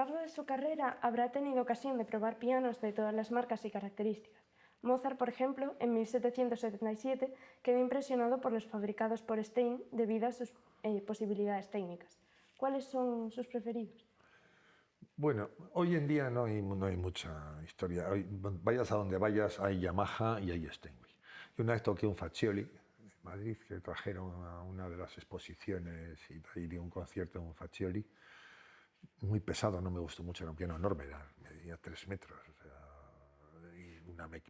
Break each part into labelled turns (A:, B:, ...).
A: largo de su carrera habrá tenido ocasión de probar pianos de todas las marcas y características. Mozart, por ejemplo, en 1777 quedó impresionado por los fabricados por Stein debido a sus posibilidades técnicas. ¿Cuáles son sus preferidos?
B: Bueno, hoy en día no hay mucha historia. Vayas a donde vayas, hay Yamaha y hay Steinway. Y una vez toqué un Faccioli en Madrid, que trajeron a una de las exposiciones y ahí di un concierto en un Faccioli. Muy pesado, no me gustó mucho, era un piano enorme, medía 3 metros, o sea, y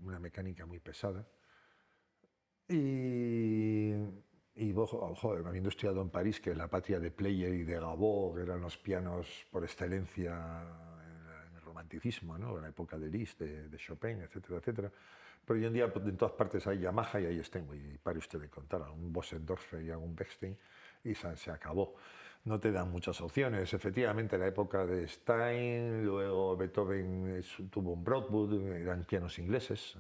B: una mecánica muy pesada. Y, joder, habiendo estudiado en París, que es la patria de Pleyel y de Gaveau, que eran los pianos por excelencia en el romanticismo, ¿no? En la época de Liszt, de Chopin, etcétera, etcétera. Pero hoy en día en todas partes hay Yamaha y hay Steinway, y pare usted de contar, a un Bösendorfer y a un Bechstein, y se acabó. No te dan muchas opciones. Efectivamente, en la época de Stein, luego Beethoven tuvo un Broadwood, eran pianos ingleses.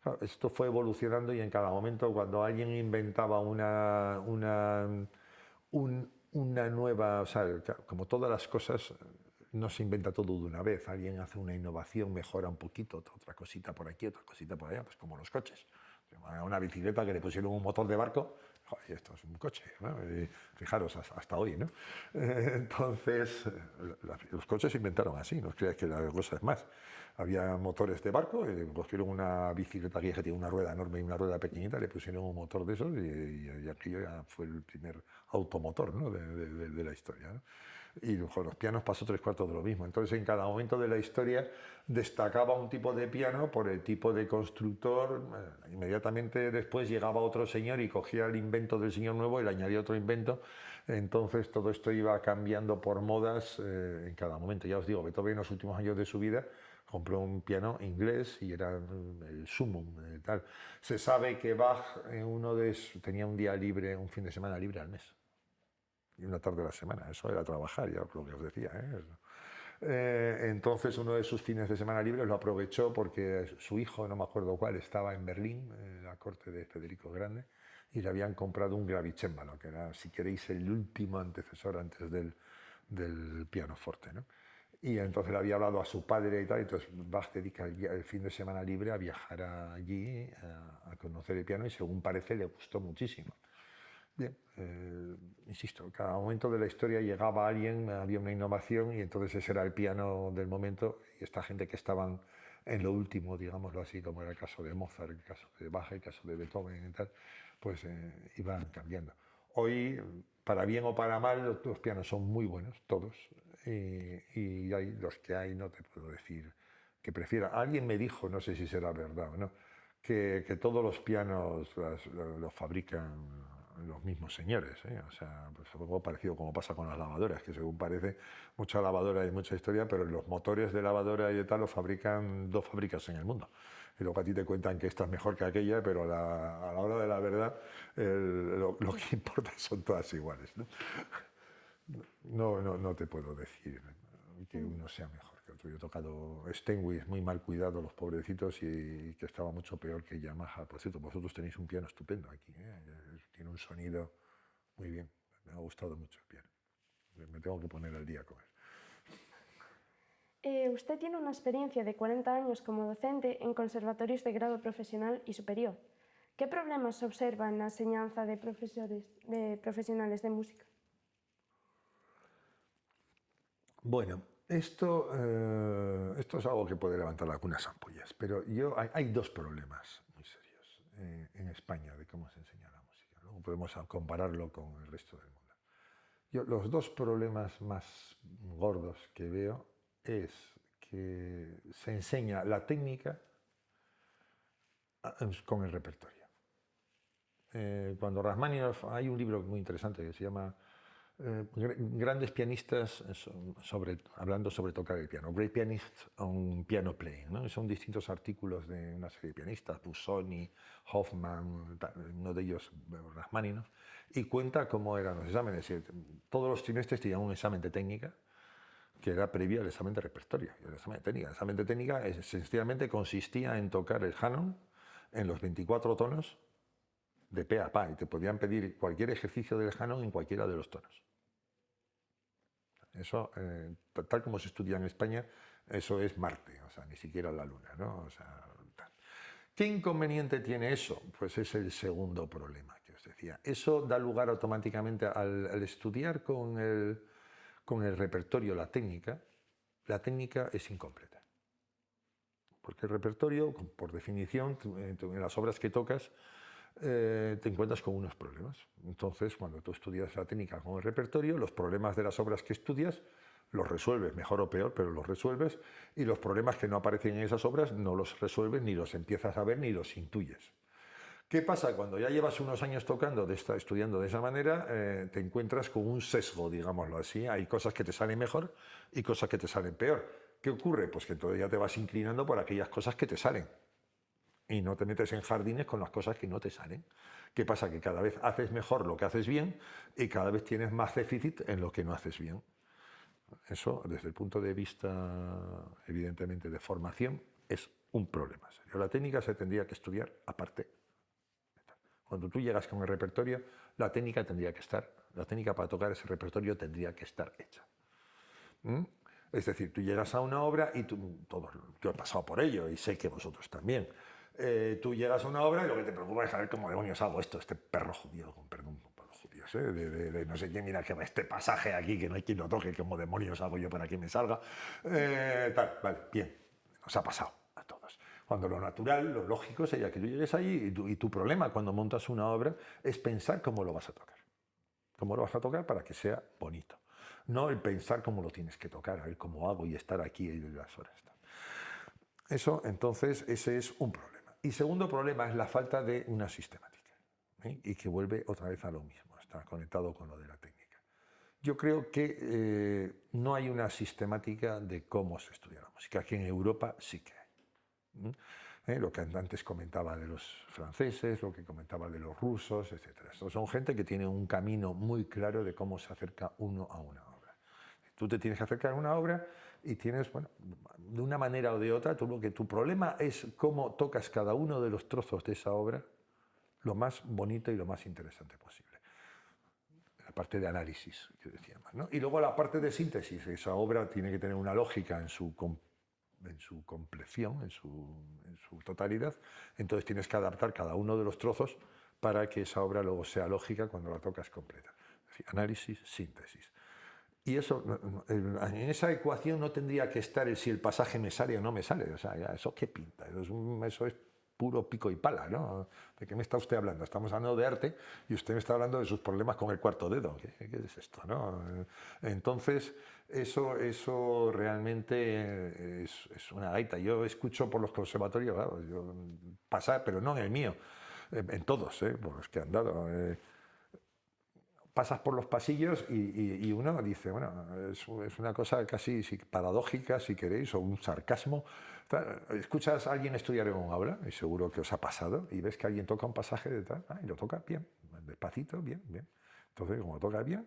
B: Claro, esto fue evolucionando y en cada momento cuando alguien inventaba una nueva, o sea, como todas las cosas, no se inventa todo de una vez. Alguien hace una innovación, mejora un poquito, otra cosita por aquí, otra cosita por allá, pues como los coches. Una bicicleta que le pusieron un motor de barco, joder, esto es un coche, ¿no? Fijaros, hasta hoy, ¿no? Entonces, los coches se inventaron así, no os creáis que la cosa es más. Había motores de barco, cogieron una bicicleta que tiene una rueda enorme y una rueda pequeñita, le pusieron un motor de esos y aquello ya fue el primer automotor, ¿no? de la historia, ¿no? Y con los pianos pasó 3/4 de lo mismo. Entonces, en cada momento de la historia destacaba un tipo de piano por el tipo de constructor. Inmediatamente después llegaba otro señor y cogía el invento del señor nuevo y le añadía otro invento. Entonces, todo esto iba cambiando por modas en cada momento. Ya os digo, Beethoven en los últimos años de su vida compró un piano inglés y era el Summum, tal. Se sabe que Bach tenía un día libre, un fin de semana libre al mes y una tarde a la semana. Eso era trabajar, ya lo que os decía. Entonces uno de sus fines de semana libres lo aprovechó porque su hijo, no me acuerdo cuál, estaba en Berlín, en la corte de Federico el Grande, y le habían comprado un gravicembalo, que era, si queréis, el último antecesor antes del pianoforte, ¿no? Y entonces le había hablado a su padre y tal, y entonces Bach dedica el fin de semana libre a viajar allí, a conocer el piano, y según parece le gustó muchísimo. Bien, insisto, cada momento de la historia llegaba alguien, había una innovación y entonces ese era el piano del momento y esta gente que estaban en lo último, digámoslo así, como era el caso de Mozart, el caso de Bach, el caso de Beethoven y tal, pues iban cambiando. Hoy, para bien o para mal, los pianos son muy buenos, todos, y hay los que hay, no te puedo decir que prefiera. Alguien me dijo, no sé si será verdad o no, que todos los pianos los fabrican los mismos señores, ¿eh? O sea, pues algo parecido como pasa con las lavadoras, que según parece mucha lavadora y mucha historia, pero los motores de lavadora y de tal los fabrican 2 fábricas en el mundo. Y luego a ti te cuentan que esta es mejor que aquella, pero a la hora de la verdad lo que importa son todas iguales, ¿no? No te puedo decir que uno sea mejor que otro. Yo he tocado Steinway muy mal cuidado, los pobrecitos, y que estaba mucho peor que Yamaha. Por cierto, vosotros tenéis un piano estupendo aquí, ¿eh? Tiene un sonido muy bien. Me ha gustado mucho el piano. Me tengo que poner al día con él.
A: Usted tiene una experiencia de 40 años como docente en conservatorios de grado profesional y superior. ¿Qué problemas observa en la enseñanza de profesionales de música?
B: Bueno, esto es algo que puede levantar algunas ampollas, pero hay 2 problemas muy serios en España de cómo se enseña la música. Luego podemos compararlo con el resto del mundo. Los 2 problemas más gordos que veo es que se enseña la técnica con el repertorio. Cuando Rachmaninoff, hay un libro muy interesante que se llama Grandes pianistas hablando sobre tocar el piano, Great Pianists on Piano Playing, ¿no? Son distintos artículos de una serie de pianistas, Busoni, Hoffman, uno de ellos Rachmaninoff, y cuenta cómo eran los exámenes. Todos los trimestres tenían un examen de técnica que era previo al examen de repertorio, el examen de técnica. El examen de técnica esencialmente consistía en tocar el Hanon en los 24 tonos de pe a pa, y te podían pedir cualquier ejercicio del Hanon en cualquiera de los tonos. Eso, tal como se estudia en España, eso es Marte, o sea, ni siquiera la Luna, ¿no? O sea, tal. ¿Qué inconveniente tiene eso? Pues es el segundo problema que os decía. Eso da lugar automáticamente al estudiar con el repertorio la técnica es incompleta. Porque el repertorio, por definición, en las obras que tocas, te encuentras con unos problemas. Entonces, cuando tú estudias la técnica con el repertorio, los problemas de las obras que estudias los resuelves, mejor o peor, pero los resuelves, y los problemas que no aparecen en esas obras no los resuelves, ni los empiezas a ver, ni los intuyes. ¿Qué pasa? Cuando ya llevas unos años tocando, estudiando de esa manera, te encuentras con un sesgo, digámoslo así. Hay cosas que te salen mejor y cosas que te salen peor. ¿Qué ocurre? Pues que entonces ya te vas inclinando por aquellas cosas que te salen y no te metes en jardines con las cosas que no te salen. ¿Qué pasa? Que cada vez haces mejor lo que haces bien y cada vez tienes más déficit en lo que no haces bien. Eso, desde el punto de vista, evidentemente, de formación, es un problema serio. La técnica se tendría que estudiar aparte. Cuando tú llegas con el repertorio, la técnica para tocar ese repertorio tendría que estar hecha. Es decir, tú llegas a una obra y yo he pasado por ello y sé que vosotros también. Tú llegas a una obra y lo que te preocupa es saber cómo demonios hago esto, este perro judío, con perdón por los judíos, de no sé quién, mira que este pasaje aquí que no hay quien lo toque, cómo demonios hago yo para que me salga. Vale, bien, nos ha pasado a todos. Cuando lo natural, lo lógico sería que tú llegues allí y tu problema cuando montas una obra es pensar cómo lo vas a tocar. Cómo lo vas a tocar para que sea bonito. No el pensar cómo lo tienes que tocar, a ver cómo hago y estar aquí en las horas. Eso, entonces, ese es un problema. Y segundo problema es la falta de una sistemática. Y que vuelve otra vez a lo mismo, está conectado con lo de la técnica. Yo creo que no hay una sistemática de cómo se estudia la música. Aquí en Europa sí que hay. Lo que antes comentaba de los franceses, lo que comentaba de los rusos, etc. Estos son gente que tiene un camino muy claro de cómo se acerca uno a una obra. Tú te tienes que acercar a una obra y tienes, bueno, de una manera o de otra, tu problema es cómo tocas cada uno de los trozos de esa obra lo más bonito y lo más interesante posible. La parte de análisis que decíamos, ¿no? Y luego la parte de síntesis. Esa obra tiene que tener una lógica en su compleción, en su totalidad. Entonces tienes que adaptar cada uno de los trozos para que esa obra luego sea lógica cuando la tocas completa. Es decir, análisis, síntesis. Y eso, en esa ecuación no tendría que estar el si el pasaje me sale o no me sale. O sea, ¿eso qué pinta? Eso es puro pico y pala, ¿no? ¿De qué me está usted hablando? Estamos hablando de arte y usted me está hablando de sus problemas con el cuarto dedo. ¿Qué es esto, no? Entonces, eso realmente es una gaita. Yo escucho por los conservatorios, claro, pasar, pero no en el mío, en todos, por los que han dado. Pasas por los pasillos y uno dice, bueno, es una cosa casi paradójica, si queréis, o un sarcasmo. Escuchas a alguien estudiar en un aula, y seguro que os ha pasado, y ves que alguien toca un pasaje de tal, y lo toca bien, despacito, bien, bien. Entonces, como lo toca bien,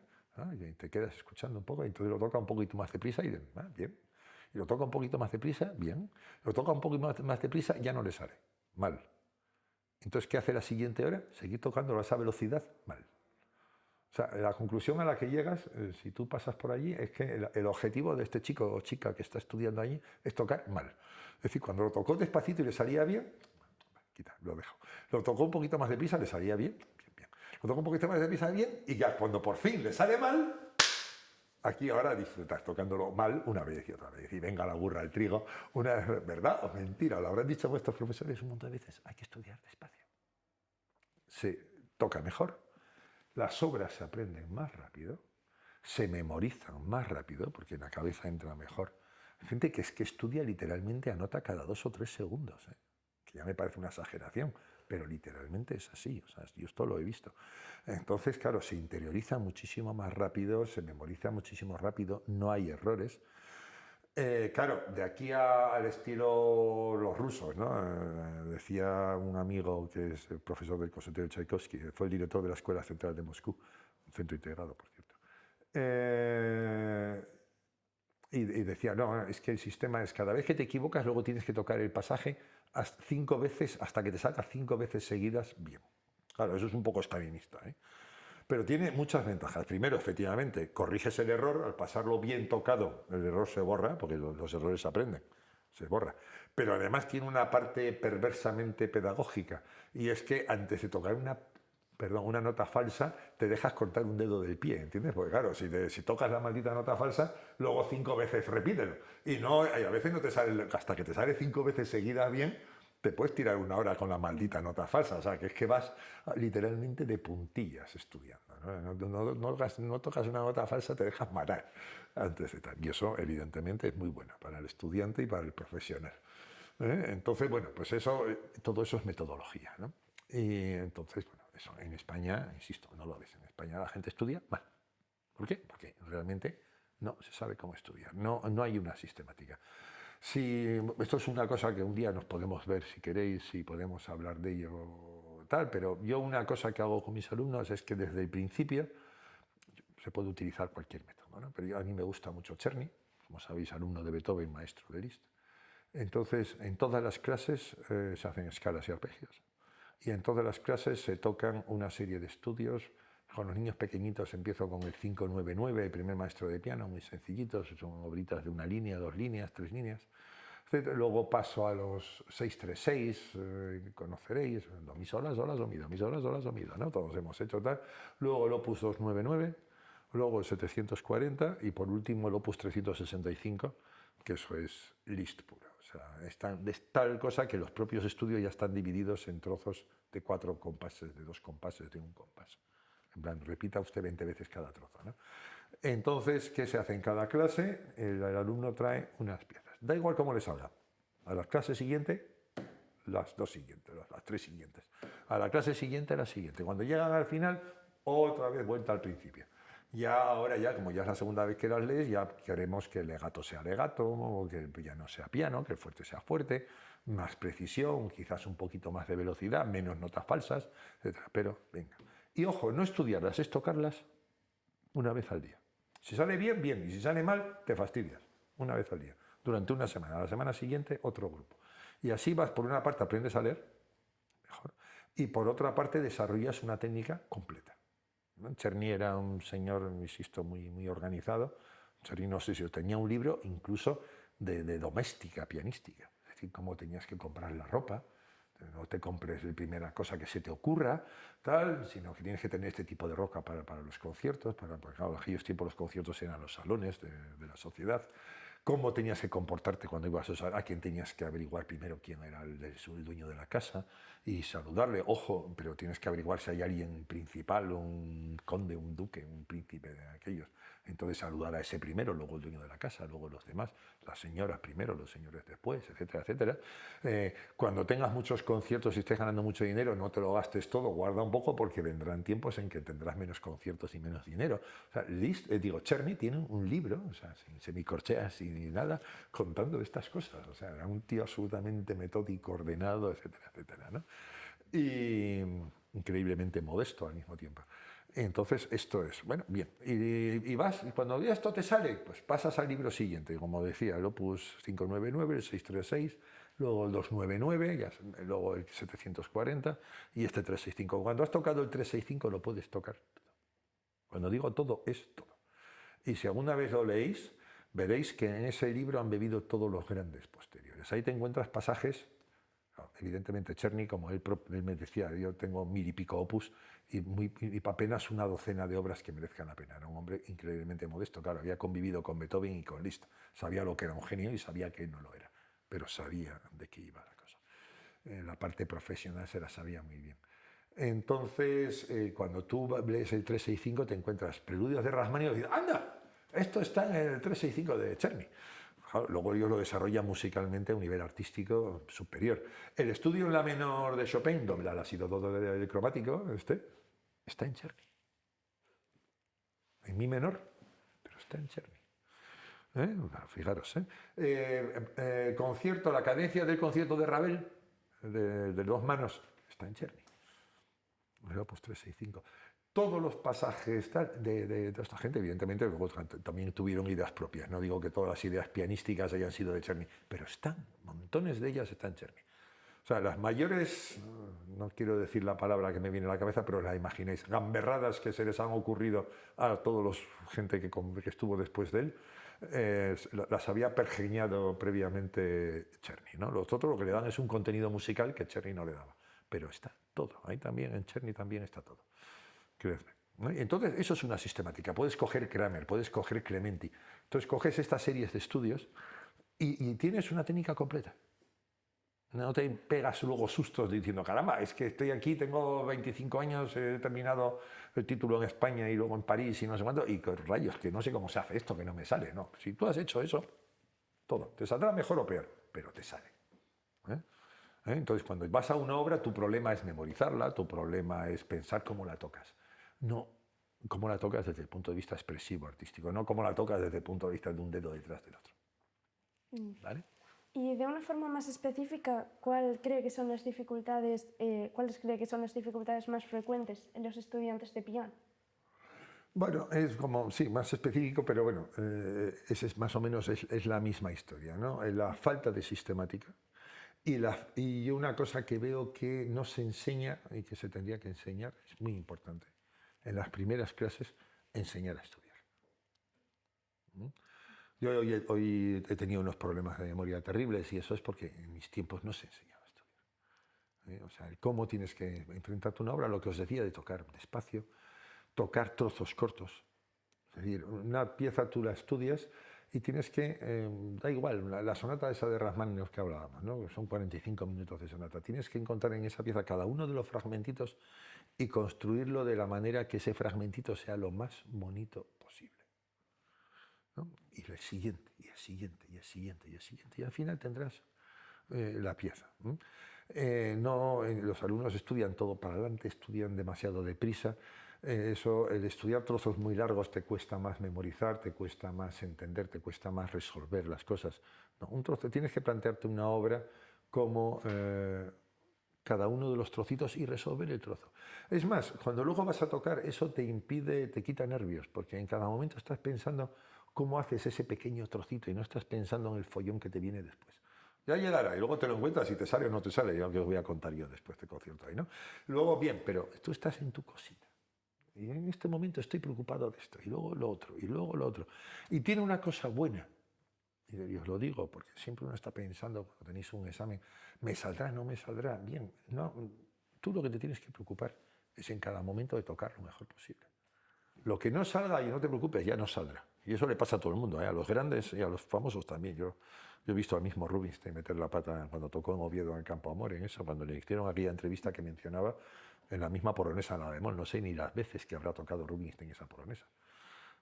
B: y te quedas escuchando un poco, y entonces lo toca un poquito más deprisa, y bien. Y lo toca un poquito más deprisa, bien. Lo toca un poquito más deprisa, ya no le sale, mal. Entonces, ¿qué hace la siguiente hora? Seguir tocándolo a esa velocidad, mal. O sea, la conclusión a la que llegas, si tú pasas por allí, es que el objetivo de este chico o chica que está estudiando allí es tocar mal. Es decir, cuando lo tocó despacito y le salía bien, quita, lo dejo. Lo tocó un poquito más deprisa, le salía bien, bien, bien. Lo tocó un poquito más deprisa, bien, y ya cuando por fin le sale mal, aquí ahora disfrutas tocándolo mal una vez y otra vez. Y venga la burra al trigo, una vez, ¿verdad o mentira? Lo habrán dicho vuestros profesores un montón de veces. Hay que estudiar despacio. Se toca mejor. Las obras se aprenden más rápido, se memorizan más rápido, porque en la cabeza entra mejor. Hay gente que es que estudia literalmente, anota cada 2 o 3 segundos, que ya me parece una exageración, pero literalmente es así, o sea, yo esto lo he visto. Entonces, claro, se interioriza muchísimo más rápido, se memoriza muchísimo rápido, no hay errores. Claro, de aquí al estilo los rusos, ¿no? Decía un amigo que es el profesor del Conservatorio de Tchaikovsky, fue el director de la Escuela Central de Moscú, un centro integrado, por cierto. Y decía, no, es que el sistema es cada vez que te equivocas, luego tienes que tocar el pasaje 5 veces hasta que te salga 5 veces seguidas bien. Claro, eso es un poco estalinista, ¿eh? Pero tiene muchas ventajas. Primero, efectivamente, corriges el error, al pasarlo bien tocado, el error se borra, porque los errores se aprenden, se borra. Pero además tiene una parte perversamente pedagógica, y es que antes de tocar una nota falsa, te dejas cortar un dedo del pie, ¿entiendes? Porque claro, si tocas la maldita nota falsa, luego 5 veces repítelo. Y a veces no te sale, hasta que te sale 5 veces seguidas bien, te puedes tirar 1 hora con la maldita nota falsa. O sea, que es que vas literalmente de puntillas estudiando, ¿no? No tocas una nota falsa, te dejas matar antes de tal. Y eso, evidentemente, es muy bueno para el estudiante y para el profesional. Entonces, bueno, pues todo eso es metodología, ¿no? Y entonces, bueno, eso en España, insisto, no lo ves. En España la gente estudia mal. ¿Por qué? Porque realmente no se sabe cómo estudiar, no hay una sistemática. Esto es una cosa que un día nos podemos ver, si queréis, si podemos hablar de ello, tal, pero yo una cosa que hago con mis alumnos es que desde el principio se puede utilizar cualquier método, ¿no? Pero a mí me gusta mucho Czerny, como sabéis, alumno de Beethoven, maestro de Liszt. Entonces, en todas las clases se hacen escalas y arpegios. Y en todas las clases se tocan una serie de estudios. Con los niños pequeñitos empiezo con el 599, el primer maestro de piano, muy sencillitos, son obritas de 1 línea, 2 líneas, 3 líneas. Luego paso a los 636, conoceréis, do, mi, sol, la, do, mi, do, mi, sol, la, do, mi, do, ¿no? Todos hemos hecho tal. Luego el opus 299, luego el 740 y por último el opus 365, que eso es Liszt puro. O sea, es tal cosa que los propios estudios ya están divididos en trozos de 4 compases, de 2 compases, de 1 compás. En plan, repita usted 20 veces cada trozo, ¿no? Entonces, ¿qué se hace en cada clase? El alumno trae unas piezas. Da igual cómo le salga. A la clase siguiente, las 2 siguientes, las 3 siguientes. A la clase siguiente, la siguiente. Cuando llegan al final, otra vez vuelta al principio. Ahora ya, como ya es la segunda vez que las lees, ya queremos que el legato sea legato, o que el piano sea piano, que el fuerte sea fuerte, más precisión, quizás un poquito más de velocidad, menos notas falsas, etc. Pero venga. Y ojo, no estudiarlas, es tocarlas una vez al día. Si sale bien, bien, y si sale mal, te fastidias. Una vez al día, durante una semana. A la semana siguiente, otro grupo. Y así vas, por una parte aprendes a leer, mejor, y por otra parte desarrollas una técnica completa. Czerny era un señor, insisto, muy organizado. Czerny, no sé si tenía un libro incluso de doméstica pianística, es decir, cómo tenías que comprar la ropa. No te compres la primera cosa que se te ocurra, tal, sino que tienes que tener este tipo de ropa para los conciertos, porque claro, en aquellos tiempos los conciertos eran los salones de la sociedad. Cómo tenías que comportarte cuando ibas a quién tenías que averiguar primero quién era el dueño de la casa y saludarle. Ojo, pero tienes que averiguar si hay alguien principal, un conde, un duque, un príncipe de aquellos. Entonces saludar a ese primero, luego el dueño de la casa, luego los demás, las señoras primero, los señores después, etcétera, etcétera. Cuando tengas muchos conciertos y estés ganando mucho dinero, no te lo gastes todo, guarda un poco porque vendrán tiempos en que tendrás menos conciertos y menos dinero. O sea, Czerny tiene un libro, o sea, sin semicorcheas y ni nada, contando estas cosas. O sea, era un tío absolutamente metódico, ordenado, etcétera, etcétera, ¿no? Y increíblemente modesto al mismo tiempo. Entonces, esto es, bueno, bien. Y vas, y cuando esto te sale, pues pasas al libro siguiente, como decía, el opus 599, el 636, luego el 299, luego el 740 y este 365. Cuando has tocado el 365 lo puedes tocar todo. Cuando digo todo, es todo. Y si alguna vez lo leéis, veréis que en ese libro han bebido todos los grandes posteriores. Ahí te encuentras pasajes. Evidentemente Czerny, como él me decía, yo tengo 1000 y pico opus y apenas una docena de obras que merezcan la pena. Era un hombre increíblemente modesto. Claro, había convivido con Beethoven y con Liszt. Sabía lo que era un genio y sabía que él no lo era, pero sabía de qué iba la cosa. La parte profesional se la sabía muy bien. Entonces, cuando tú lees el 365 te encuentras Preludios de Rachmaninoff y dices, ¡anda! Esto está en el 365 de Czerny. Luego ellos lo desarrollan musicalmente a un nivel artístico superior. El estudio en la menor de Chopin, doble la sido del cromático, está en Czerny. En mi menor, pero está en Czerny. Fijaros. Concierto, la cadencia del concierto de Ravel, de 2 manos, está en Czerny. El opus 365. Todos los pasajes de toda esta gente, evidentemente, luego también tuvieron ideas propias. No digo que todas las ideas pianísticas hayan sido de Czerny, pero montones de ellas están en Czerny. O sea, las mayores, no quiero decir la palabra que me viene a la cabeza, pero la imaginéis, gamberradas que se les han ocurrido a toda la gente que estuvo después de él, las había pergeñado previamente Czerny, ¿no? Los otros lo que le dan es un contenido musical que Czerny no le daba, pero está todo, ahí también, en Czerny también está todo, creedme, ¿no? Y entonces eso es una sistemática, puedes coger Kramer, puedes coger Clementi, entonces coges estas series de estudios y tienes una técnica completa. No te pegas luego sustos diciendo, caramba, es que estoy aquí, tengo 25 años, he terminado el título en España y luego en París y no sé cuánto, y rayos, que no sé cómo se hace esto, que no me sale. No, si tú has hecho eso, todo, te saldrá mejor o peor, pero te sale. Entonces, cuando vas a una obra, tu problema es memorizarla, tu problema es pensar cómo la tocas. No cómo la tocas desde el punto de vista expresivo, artístico, no cómo la tocas desde el punto de vista de un dedo detrás del otro. ¿Vale?
A: Y de una forma más específica, ¿cuáles cree que son las dificultades más frecuentes en los estudiantes de piano?
B: Bueno, es como, sí, más específico, pero bueno, ese es más o menos es la misma historia, ¿no? La falta de sistemática y una cosa que veo que no se enseña y que se tendría que enseñar, es muy importante, en las primeras clases, enseñar a estudiar. Yo hoy he tenido unos problemas de memoria terribles y eso es porque en mis tiempos no se enseñaba a estudiar. O sea, el cómo tienes que enfrentarte a una obra, lo que os decía de tocar despacio, tocar trozos cortos. Es decir, una pieza tú la estudias y tienes que, da igual, la sonata esa de Rachmaninoff que hablábamos, ¿no? Son 45 minutos de sonata. Tienes que encontrar en esa pieza cada uno de los fragmentitos y construirlo de la manera que ese fragmentito sea lo más bonito posible, ¿no? Y el siguiente, y el siguiente, y el siguiente, y el siguiente, y al final tendrás la pieza. Los alumnos estudian todo para adelante, estudian demasiado deprisa. El estudiar trozos muy largos te cuesta más memorizar, te cuesta más entender, te cuesta más resolver las cosas. No, un trozo, tienes que plantearte una obra como cada uno de los trocitos y resolver el trozo. Es más, cuando luego vas a tocar, eso te impide, te quita nervios, porque en cada momento estás pensando cómo haces ese pequeño trocito y no estás pensando en el follón que te viene después. Ya llegará y luego te lo encuentras si te sale o no te sale, ya que os voy a contar yo después de concierto ahí, ¿no? Luego, bien, pero tú estás en tu cosita. Y en este momento estoy preocupado de esto, y luego lo otro, y luego lo otro. Y tiene una cosa buena, y os lo digo, porque siempre uno está pensando, cuando tenéis un examen, ¿me saldrá, no me saldrá? Bien, no, tú lo que te tienes que preocupar es en cada momento de tocar lo mejor posible. Lo que no salga, y no te preocupes, ya no saldrá. Y eso le pasa a todo el mundo, a los grandes y a los famosos también. Yo he visto al mismo Rubinstein meter la pata cuando tocó en Oviedo en el Campo Amor, en eso, cuando le hicieron aquella entrevista que mencionaba, en la misma polonesa en la bemol. No sé ni las veces que habrá tocado Rubinstein esa polonesa.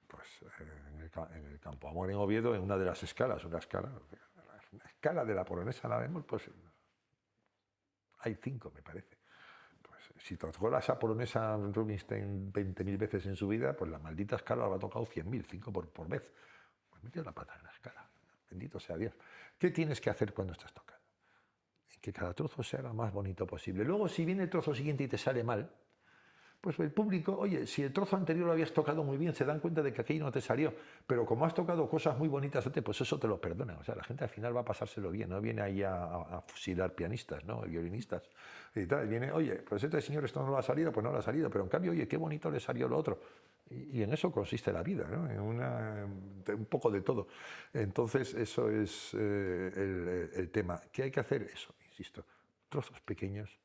B: Pues en el Campo Amor en Oviedo, en una de las escalas, la escala de la polonesa en la bemol, pues hay 5, me parece. Si tocó esa polonesa Rubinstein 20.000 veces en su vida, pues la maldita escala la habrá tocado 100.000, 5 por vez. Pues metió la pata en la escala. Bendito sea Dios. ¿Qué tienes que hacer cuando estás tocando? Que cada trozo sea lo más bonito posible. Luego, si viene el trozo siguiente y te sale mal, pues el público, oye, si el trozo anterior lo habías tocado muy bien, se dan cuenta de que aquello no te salió, pero como has tocado cosas muy bonitas antes, pues eso te lo perdonan. O sea, la gente al final va a pasárselo bien, no viene ahí a fusilar pianistas, ¿no? Violinistas y tal. Viene, oye, pues este señor esto no lo ha salido, pues no lo ha salido, pero en cambio, oye, qué bonito le salió lo otro. Y en eso consiste la vida, ¿no? En un poco de todo. Entonces, eso es el tema. ¿Qué hay que hacer? Eso, insisto, trozos pequeños,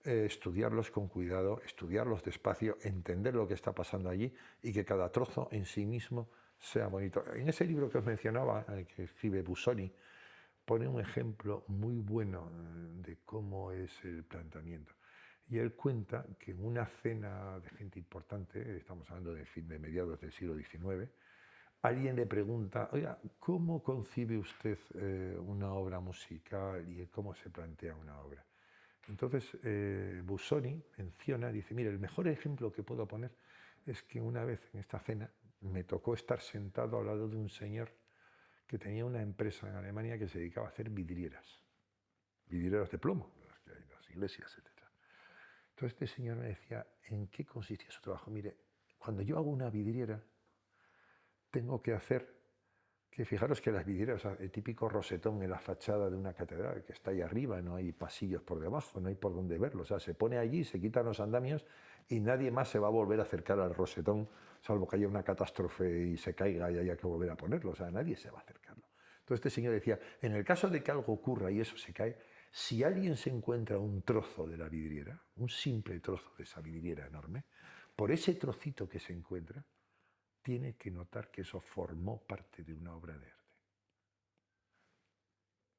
B: estudiarlos con cuidado, estudiarlos despacio, entender lo que está pasando allí y que cada trozo en sí mismo sea bonito. En ese libro que os mencionaba, que escribe Busoni, pone un ejemplo muy bueno de cómo es el planteamiento. Y él cuenta que en una cena de gente importante, estamos hablando de mediados del siglo XIX, alguien le pregunta, oiga, ¿cómo concibe usted una obra musical y cómo se plantea una obra? Entonces, Busoni menciona, dice, mire, el mejor ejemplo que puedo poner es que una vez en esta cena me tocó estar sentado al lado de un señor que tenía una empresa en Alemania que se dedicaba a hacer vidrieras de plomo, las que hay en las iglesias, etc. Entonces este señor me decía, ¿en qué consistía su trabajo? Mire, cuando yo hago una vidriera, tengo que hacer Que fijaros que las vidrieras, o sea, el típico rosetón en la fachada de una catedral, que está ahí arriba, no hay pasillos por debajo, no hay por dónde verlo. O sea, se pone allí, se quitan los andamios y nadie más se va a volver a acercar al rosetón, salvo que haya una catástrofe y se caiga y haya que volver a ponerlo. O sea, nadie se va a acercarlo. Entonces este señor decía, en el caso de que algo ocurra y eso se cae, si alguien se encuentra un trozo de la vidriera, un simple trozo de esa vidriera enorme, por ese trocito que se encuentra, tiene que notar que eso formó parte de una obra de arte.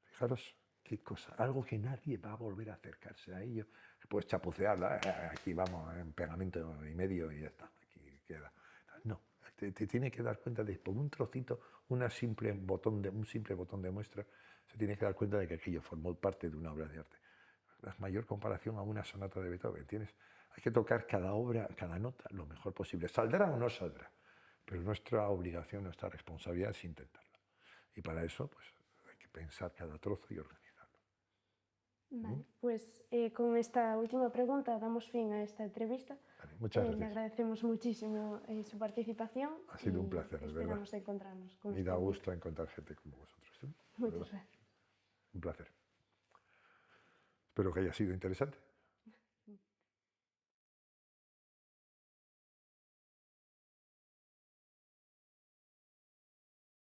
B: Fijaros qué cosa, algo que nadie va a volver a acercarse a ello. Puedes chapucearla, aquí vamos, en pegamento y medio y ya está, aquí queda. No, te tiene que dar cuenta de, por un trocito, un simple botón de muestra, se tiene que dar cuenta de que aquello formó parte de una obra de arte. La mayor comparación a una sonata de Beethoven, ¿tienes? Hay que tocar cada obra, cada nota, lo mejor posible. ¿Saldrá o no saldrá? Pero nuestra obligación, nuestra responsabilidad es intentarlo. Y para eso, pues, hay que pensar cada trozo y organizarlo.
A: Vale, pues con esta última pregunta damos fin a esta entrevista.
B: Vale, muchas
A: Le
B: gracias.
A: agradecemos muchísimo su participación.
B: Ha sido un placer,
A: y
B: de verdad.
A: esperamos encontrarnos con
B: Me da
A: usted.
B: gusto encontrar gente como vosotros. ¿Eh? De
A: Muchas
B: verdad.
A: gracias.
B: Un placer. Espero que haya sido interesante.